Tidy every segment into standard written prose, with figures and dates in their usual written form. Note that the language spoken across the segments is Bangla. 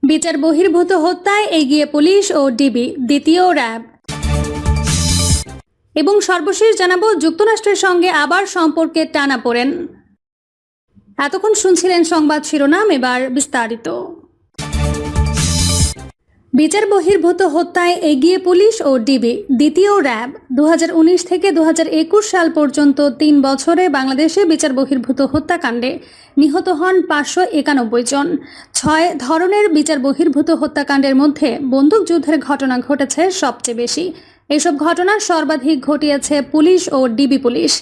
বিচার বহির্ভূত হত্যায় এগিয়ে পুলিশ ও ডিবি, দ্বিতীয় র্যাব। এবং সর্বশেষ জানাবো যুক্তরাষ্ট্রের সঙ্গে আবার সম্পর্কের টানাপোড়েন। এতক্ষণ শুনছিলেন সংবাদ শিরোনাম, এবার বিস্তারিত। বিচার বহির্ভূত হত্যায় এগিয়ে পুলিশ ও ডিবি, দ্বিতীয় র্যাব। 2019 থেকে 2021 সাল পর্যন্ত 3 বছরে বাংলাদেশে বিচার বহির্ভূত হত্যাকাণ্ডে নিহত হন 591 জন। 6 ধরনের বিচার বহির্ভূত হত্যাকাণ্ডের মধ্যে বন্দুকযুদ্ধের ঘটনা ঘটেছে সবচেয়ে বেশি। এসব ঘটনার সর্বাধিক ঘটিয়েছে পুলিশ ও ডিবি পুলিশ।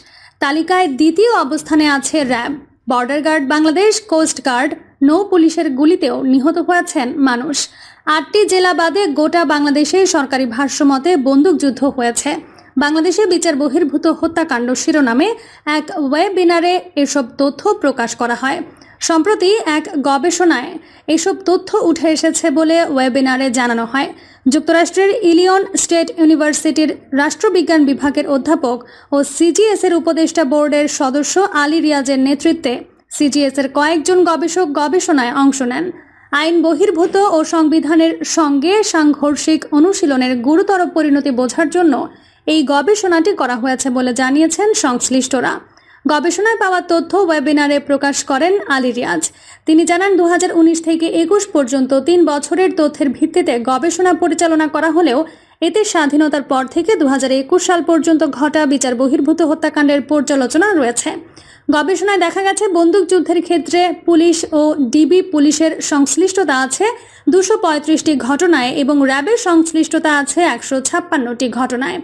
তালিকায় দ্বিতীয় অবস্থানে আছে RAB. Border guard Bangladesh, coast guard, নৌ পুলিশের গুলিতেও নিহত হয়েছেন মানুষ। 8টি জেলা বাদে গোটা বাংলাদেশে সরকারি ভাষ্যমতে বন্দুকযুদ্ধ হয়েছে। বাংলাদেশে বিচার বহির্ভূত হত্যাকাণ্ড শিরোনামে এক ওয়েবিনারে এসব তথ্য প্রকাশ করা হয়। সম্প্রতি এক গবেষণায় এসব তথ্য উঠে এসেছে বলে ওয়েবিনারে জানানো হয়। যুক্তরাষ্ট্রের ইলিয়ন স্টেট ইউনিভার্সিটির রাষ্ট্রবিজ্ঞান বিভাগের অধ্যাপক ও সিজিএসের উপদেষ্টা বোর্ডের সদস্য আলী রিয়াজের নেতৃত্বে সিজিএসের কয়েকজন গবেষক গবেষণায় অংশ নেন। আইন বহির্ভূত ও সংবিধানের সঙ্গে সাংঘর্ষিক অনুশীলনের গুরুতর পরিণতি বোঝার জন্য এই গবেষণাটি করা হয়েছে বলে জানিয়েছেন সংশ্লিষ্টরা। গবেষণায় পাওয়া তথ্য ওয়েবিনারে প্রকাশ করেন আলী রিয়াজ। তিনি জানান, 2019 থেকে 21 পর্যন্ত 3 বছরের তথ্যের ভিত্তিতে গবেষণা পরিচালনা করা হলেও এতে স্বাধীনতার পর থেকে 2021 সাল পর্যন্ত ঘটা বিচার বহির্ভূত হত্যাকাণ্ডের পর্যালোচনা রয়েছে। গবেষণায় দেখা গেছে, বন্দুকযুদ্ধের ক্ষেত্রে পুলিশ ও ডিবি পুলিশের সংশ্লিষ্টতা আছে 235টি ঘটনায় এবং র্যাবের সংশ্লিষ্টতা আছে 156টি ঘটনায়।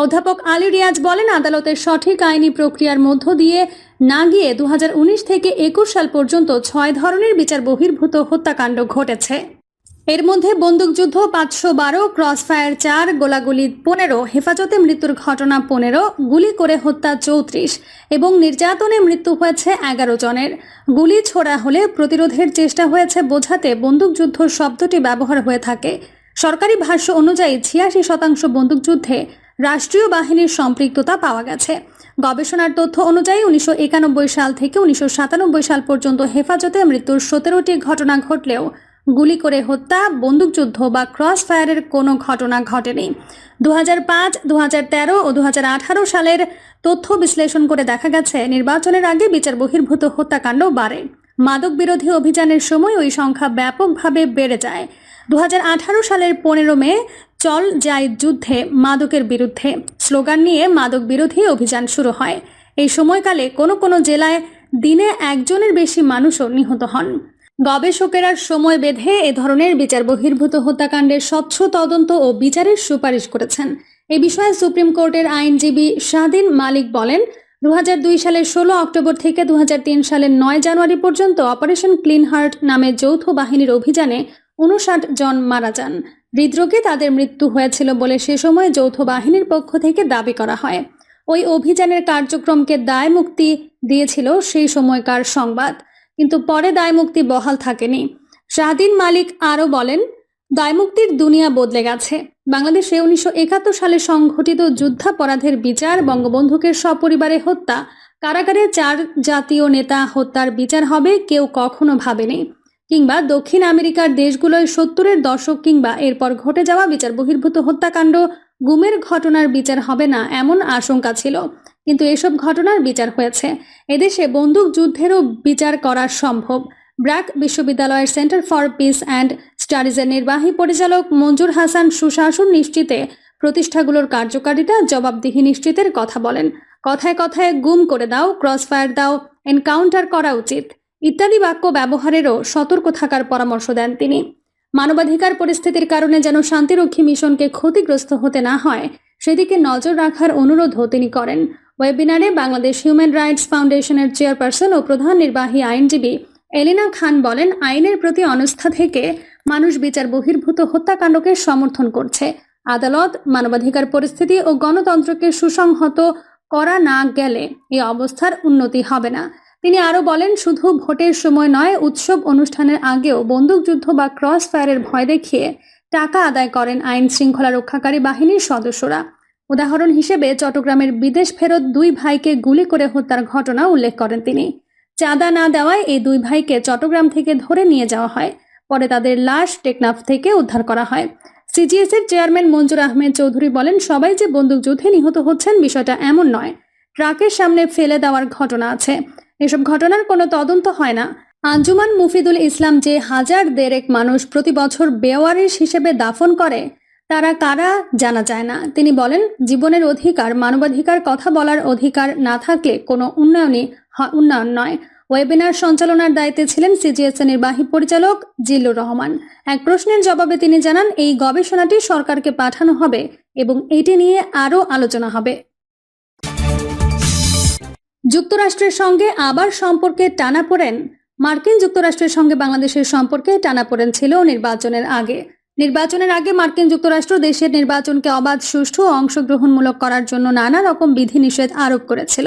অধ্যাপক আলী রিয়াজ বলেন, আদালতের সঠিক আইনি প্রক্রিয়ার মধ্য দিয়ে না গিয়ে 2019 থেকে 21 সাল পর্যন্ত 6 ধরনের বিচার বহির্ভূত হত্যাকাণ্ড ঘটেছে। এর মধ্যে বন্দুকযুদ্ধ 512, ক্রসফায়ার 4, গোলাগুলি 15, হেফাজতে মৃত্যুর ঘটনা 15, গুলি করে হত্যা 34 এবং নির্যাতনে মৃত্যু হয়েছে 11 জনের। গুলি ছোড়া হলে প্রতিরোধের চেষ্টা হয়েছে বোঝাতে বন্দুকযুদ্ধ শব্দটি ব্যবহার হয়ে থাকে। সরকারি ভাষ্য অনুযায়ী 86% বন্দুকযুদ্ধে রাষ্ট্রীয় বাহিনীর সম্পৃক্ততা পাওয়া গেছে। গবেষণার তথ্য অনুযায়ী 1991 সাল থেকে 1997 সাল পর্যন্ত হেফাজতে মৃত্যুর 17টি ঘটনা ঘটলেও গুলি করে হত্যা, বন্দুকযুদ্ধ বা ক্রস ফায়ারের কোনো ঘটনা ঘটেনি। 2005, 2013 ও 2018 সালের তথ্য বিশ্লেষণ করে দেখা গেছে, নির্বাচনের আগে বিচার বহির্ভূত হত্যাকাণ্ড বাড়ে। মাদক বিরোধী অভিযানের সময় ওই সংখ্যা ব্যাপকভাবে বেড়ে যায়। 2018 সালের 15 মে চল যাই যুদ্ধে মাদকের বিরুদ্ধে স্লোগান নিয়ে মাদক বিরোধী অভিযান শুরু হয়। এই সময়কালে কোনো কোনো জেলায় দিনে 1 জনের বেশি মানুষও নিহত হন। গবেষকেরা সময় বেঁধে এ ধরনের বিচার বহির্ভূত হত্যাকাণ্ডের স্বচ্ছ তদন্ত ও বিচারের সুপারিশ করেছেন। এ বিষয়ে সুপ্রিম কোর্টের আইনজীবী শাহদিন মালিক বলেন, 2002 সালের 16 অক্টোবর থেকে 2003 সালের 9 জানুয়ারি পর্যন্ত অপারেশন ক্লিন হার্ট নামে যৌথ বাহিনীর অভিযানে 59 জন মারা যান। হৃদরোগে তাদের মৃত্যু হয়েছিল বলে সে সময় যৌথ বাহিনীর পক্ষ থেকে দাবি করা হয়। ওই অভিযানের কার্যক্রমকে দায় মুক্তি দিয়েছিল সেই সময়কার সংবাদ, কিন্তু পরে দায়মুক্তি বহাল থাকেনি। শাহদিন মালিক আরও বলেন, দায়মুক্তির দুনিয়া বদলে গেছে। বাংলাদেশে 1971 সালে সংঘটিত যুদ্ধাপরাধের বিচার, বঙ্গবন্ধুকে সপরিবারে হত্যা, কারাগারে 4 জাতীয় নেতা হত্যার বিচার হবে কেউ কখনো ভাবেনি। কিংবা দক্ষিণ আমেরিকার দেশগুলোয় 70-এর দশক কিংবা এরপর ঘটে যাওয়া বিচার বহির্ভূত হত্যাকাণ্ড, গুমের ঘটনার বিচার হবে না এমন আশঙ্কা ছিল, কিন্তু এসব ঘটনার বিচার হয়েছে। এদেশে বন্দুক যুদ্ধেরও বিচার করা সম্ভব। ব্র্যাক বিশ্ববিদ্যালয়ের সেন্টার ফর পিস অ্যান্ড স্টাডিজের নির্বাহী পরিচালক মঞ্জুর হাসান সুশাসন নিশ্চিতে প্রতিষ্ঠাগুলোর কার্যকারিতা, জবাবদিহি নিশ্চিতের কথা বলেন। কথায় কথায় গুম করে দাও, ক্রসফায়ার দাও, এনকাউন্টার করা উচিত ইত্যাদি বাক্য ব্যবহারেরও সতর্ক থাকার পরামর্শ দেন তিনি। মানবাধিকার পরিস্থিতির কারণে যেন শান্তিরক্ষী মিশনকে ক্ষতিগ্রস্ত হতে না হয় সেদিকে নজর রাখার অনুরোধও তিনি করেন। ওয়েবিনারে বাংলাদেশ হিউম্যান রাইটস ফাউন্ডেশনের চেয়ারপারসন ও প্রধান নির্বাহী আইনজীবী এলিনা খান বলেন, আইনের প্রতি অনাস্থা থেকে মানুষ বিচার বহির্ভূত হত্যাকাণ্ডকে সমর্থন করছে। আদালত, মানবাধিকার পরিস্থিতি ও গণতন্ত্রকে সুসংহত করা না গেলে এই অবস্থার উন্নতি হবে না। তিনি আরও বলেন, শুধু ভোটের সময় নয়, উৎসব অনুষ্ঠানের আগেও বন্দুকযুদ্ধ বা ক্রস ফায়ারের ভয় দেখিয়ে টাকা আদায় করেন আইন শৃঙ্খলা রক্ষাকারী বাহিনীর সদস্যরা। উদাহরণ হিসেবে চট্টগ্রামের বিদেশ ফেরত 2 ভাইকে গুলি করে হত্যার ঘটনা উল্লেখ করেন তিনি। চাঁদা না দেওয়ায় এই 2 ভাইকে চট্টগ্রাম থেকে ধরে নিয়ে যাওয়া হয়। পরে তাদের লাশ টেকনাফ থেকে উদ্ধার করা হয়। সিজিএস এর চেয়ারম্যান মঞ্জুর আহমেদ চৌধুরী বলেন, সবাই যে বন্দুকযুদ্ধে নিহত হচ্ছেন বিষয়টা এমন নয়। ট্রাকের সামনে ফেলে দেওয়ার ঘটনা আছে, এসব ঘটনার কোনো তদন্ত হয় না। আঞ্জুমান মুফিদুল ইসলাম যে হাজার দেড়েক মানুষ প্রতি বছর বেওয়ারিশ হিসেবে দাফন করে, তারা কারা জানা যায় না। তিনি বলেন, জীবনের অধিকার, মানবাধিকার কথা বলার অধিকার না থাকলে কোনো উন্নয়ন নয়। ওয়েবিনার সঞ্চালনার দায়িত্বে ছিলেন সিজিএস নির্বাহী পরিচালক জিল্লুর রহমান। এক প্রশ্নের জবাবে তিনি জানান, এই গবেষণাটি সরকারকে পাঠানো হবে এবং এটি নিয়ে আরও আলোচনা হবে। যুক্তরাষ্ট্রের সঙ্গে আবার সম্পর্কে টানাপোড়েন। মার্কিন যুক্তরাষ্ট্রের সঙ্গে বাংলাদেশের সম্পর্কে টানাপোড়েন ছিল নির্বাচনের আগে। মার্কিন যুক্তরাষ্ট্র দেশের নির্বাচনকে অবাধ, সুষ্ঠু ও অংশগ্রহণমূলক করার জন্য নানা রকম বিধিনিষেধ আরোপ করেছিল,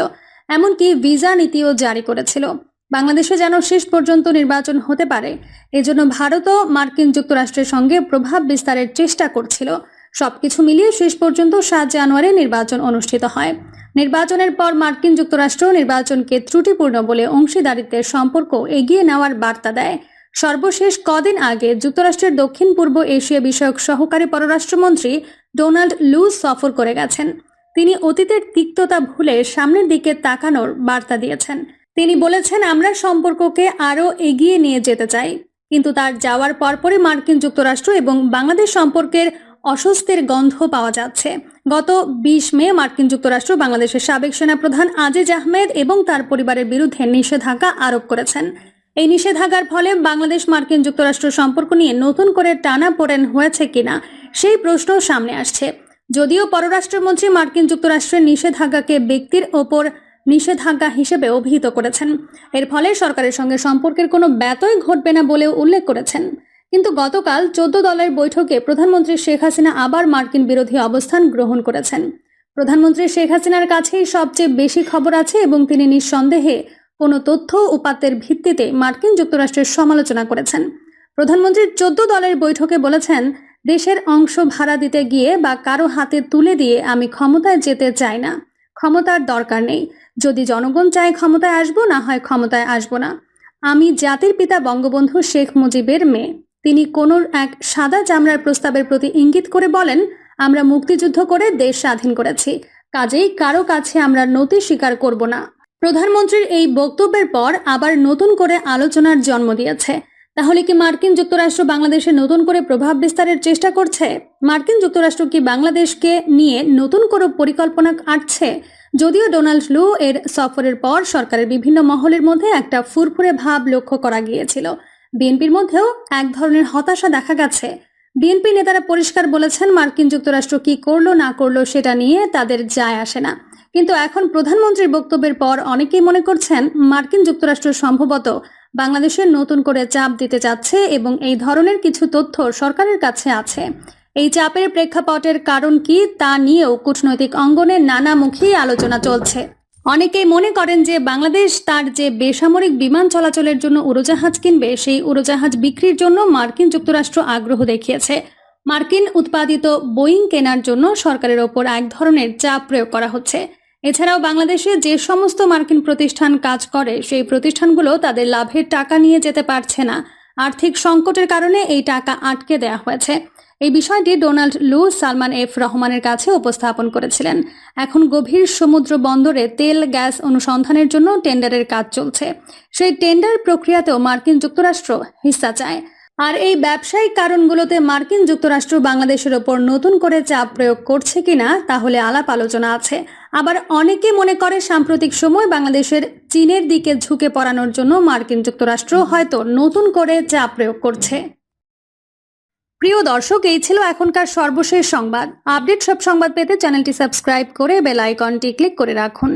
এমনকি ভিসা নীতিও জারি করেছিল। বাংলাদেশে যেন শেষ পর্যন্ত নির্বাচন হতে পারে, এজন্য ভারতও মার্কিন যুক্তরাষ্ট্রের সঙ্গে প্রভাব বিস্তারের চেষ্টা করছিল। সবকিছু মিলিয়ে শেষ পর্যন্ত 7 জানুয়ারি নির্বাচন অনুষ্ঠিত হয়। নির্বাচনের পর মার্কিন যুক্তরাষ্ট্র নির্বাচনকে ত্রুটিপূর্ণ বলে অংশীদারিত্বের সম্পর্ক এগিয়ে নেওয়ার বার্তা দেয়। সর্বশেষ কদিন আগে যুক্তরাষ্ট্রের দক্ষিণ পূর্ব এশিয়া বিষয়ক সহকারী পররাষ্ট্রমন্ত্রী ডোনাল্ড লু সফর করে গেছেন। তিনি অতীতের তিক্ততা ভুলে সামনের দিকে তাকানোর বার্তা দিয়েছেন। তিনি বলেছেন, আমরা সম্পর্ককে আরও এগিয়ে নিয়ে যেতে চাই। কিন্তু তার যাওয়ার পরপরই মার্কিন যুক্তরাষ্ট্র এবং বাংলাদেশ সম্পর্কের অস্বস্তির গন্ধ পাওয়া যাচ্ছে। গত 20 মে মার্কিন যুক্তরাষ্ট্র বাংলাদেশের সাবেক সেনাপ্রধান আজিজ আহমেদ এবং তার পরিবারের বিরুদ্ধে নিষেধাজ্ঞা আরোপ করেছেন। এই নিষেধাজ্ঞার ফলে বাংলাদেশ মার্কিন যুক্তরাষ্ট্র সম্পর্ক নিয়ে নতুন করে টানাপোড়েন হয়েছে কিনা সেই প্রশ্ন সামনে আসছে। যদিও পররাষ্ট্রমন্ত্রী মার্কিন যুক্তরাষ্ট্রের নিষেধাজ্ঞাকে ব্যক্তির ওপর নিষেধাজ্ঞা হিসেবে অভিহিত করেছেন। এর ফলে সরকারের সঙ্গে সম্পর্কের কোনো ব্যত্যয় ঘটবে না বলেও উল্লেখ করেছেন। কিন্তু গতকাল 14 দলের বৈঠকে প্রধানমন্ত্রী শেখ হাসিনা আবার মার্কিন বিরোধী অবস্থান গ্রহণ করেছেন। প্রধানমন্ত্রী শেখ হাসিনার কাছেই সবচেয়ে বেশি খবর আছে এবং তিনি নিঃসন্দেহে কোনো তথ্য উপাত্তের ভিত্তিতে মার্কিন যুক্তরাষ্ট্রের সমালোচনা করেছেন। প্রধানমন্ত্রী 14 দলের বৈঠকে বলেছেন, দেশের অংশ ভাড়া দিতে গিয়ে বা কারো হাতে তুলে দিয়ে আমি ক্ষমতায় যেতে চাই না। ক্ষমতার দরকার নেই। যদি জনগণ চায় ক্ষমতায় আসবো, না হয় ক্ষমতায় আসবো না। আমি জাতির পিতা বঙ্গবন্ধু শেখ মুজিবের মেয়ে। তিনি কোনো এক সাদা চামড়ার প্রস্তাবের প্রতি ইঙ্গিত করে বলেন, আমরা মুক্তিযুদ্ধ করে দেশ স্বাধীন করেছি, কাজেই কারো কাছে আমরা নতি স্বীকার করব না। প্রধানমন্ত্রীর এই বক্তব্যের পর আবার নতুন করে আলোচনার জন্ম দিয়েছে। তাহলে কি মার্কিন যুক্তরাষ্ট্র বাংলাদেশে নতুন করে প্রভাব বিস্তারের চেষ্টা করছে? মার্কিন যুক্তরাষ্ট্র কি বাংলাদেশকে নিয়ে নতুন করে পরিকল্পনা আঁটছে? যদিও ডোনাল্ড লু এর সফরের পর সরকারের বিভিন্ন মহলের মধ্যে একটা ফুরফুরে ভাব লক্ষ্য করা গিয়েছিল। বিএনপির মধ্যেও এক ধরনের হতাশা দেখা গেছে। বিএনপি নেতারা পরিষ্কার বলেছেন, মার্কিন যুক্তরাষ্ট্র কি করলো না করলো সেটা নিয়ে তাদের যায় আসে না। কিন্তু এখন প্রধানমন্ত্রীর বক্তব্যের পর অনেকেই মনে করছেন, মার্কিন যুক্তরাষ্ট্র সম্ভবত বাংলাদেশের নতুন করে চাপ দিতে চাচ্ছে এবং এই ধরনের কিছু তথ্য সরকারের কাছে আছে। এই চাপের প্রেক্ষাপটের কারণ কি তা নিয়েও কূটনৈতিক অঙ্গনে নানামুখী আলোচনা চলছে। অনেকেই মনে করেন যে বাংলাদেশ তার যে বেসামরিক বিমান চলাচলের জন্য উড়োজাহাজ কিনবে, সেই উড়োজাহাজ বিক্রির জন্য মার্কিন যুক্তরাষ্ট্র আগ্রহ দেখিয়েছে। মার্কিন উৎপাদিত বোয়িং কেনার জন্য সরকারের ওপর এক ধরনের চাপ প্রয়োগ করা হচ্ছে। এছাড়াও বাংলাদেশে যে সমস্ত মার্কিন প্রতিষ্ঠান কাজ করে, সেই প্রতিষ্ঠানগুলো তাদের লাভের টাকা নিয়ে যেতে পারছে না। আর্থিক সংকটের কারণে এই টাকা আটকে দেওয়া হয়েছে। এই বিষয়টি ডোনাল্ড লু সালমান এফ রহমানের কাছে উপস্থাপন করেছিলেন। এখন গভীর সমুদ্র বন্দরে তেল গ্যাস অনুসন্ধানের জন্য টেন্ডারের কাজ চলছে। সেই টেন্ডার প্রক্রিয়াতেও মার্কিন যুক্তরাষ্ট্র হিস্সা চায়। আর এই ব্যবসায়িক কারণগুলোতে মার্কিন যুক্তরাষ্ট্র বাংলাদেশের ওপর নতুন করে চাপ প্রয়োগ করছে কিনা তাহলে আলাপ আলোচনা আছে। আবার অনেকে মনে করে সাম্প্রতিক সময় বাংলাদেশের চীনের দিকে ঝুঁকে পড়ানোর জন্য মার্কিন যুক্তরাষ্ট্র হয়তো নতুন করে চাপ প্রয়োগ করছে। প্রিয় দর্শক, এই ছিল এখনকার সর্বশেষ সংবাদ। আপডেট সব সংবাদ পেতে চ্যানেলটি সাবস্ক্রাইব করে বেল আইকনটি ক্লিক করে রাখুন।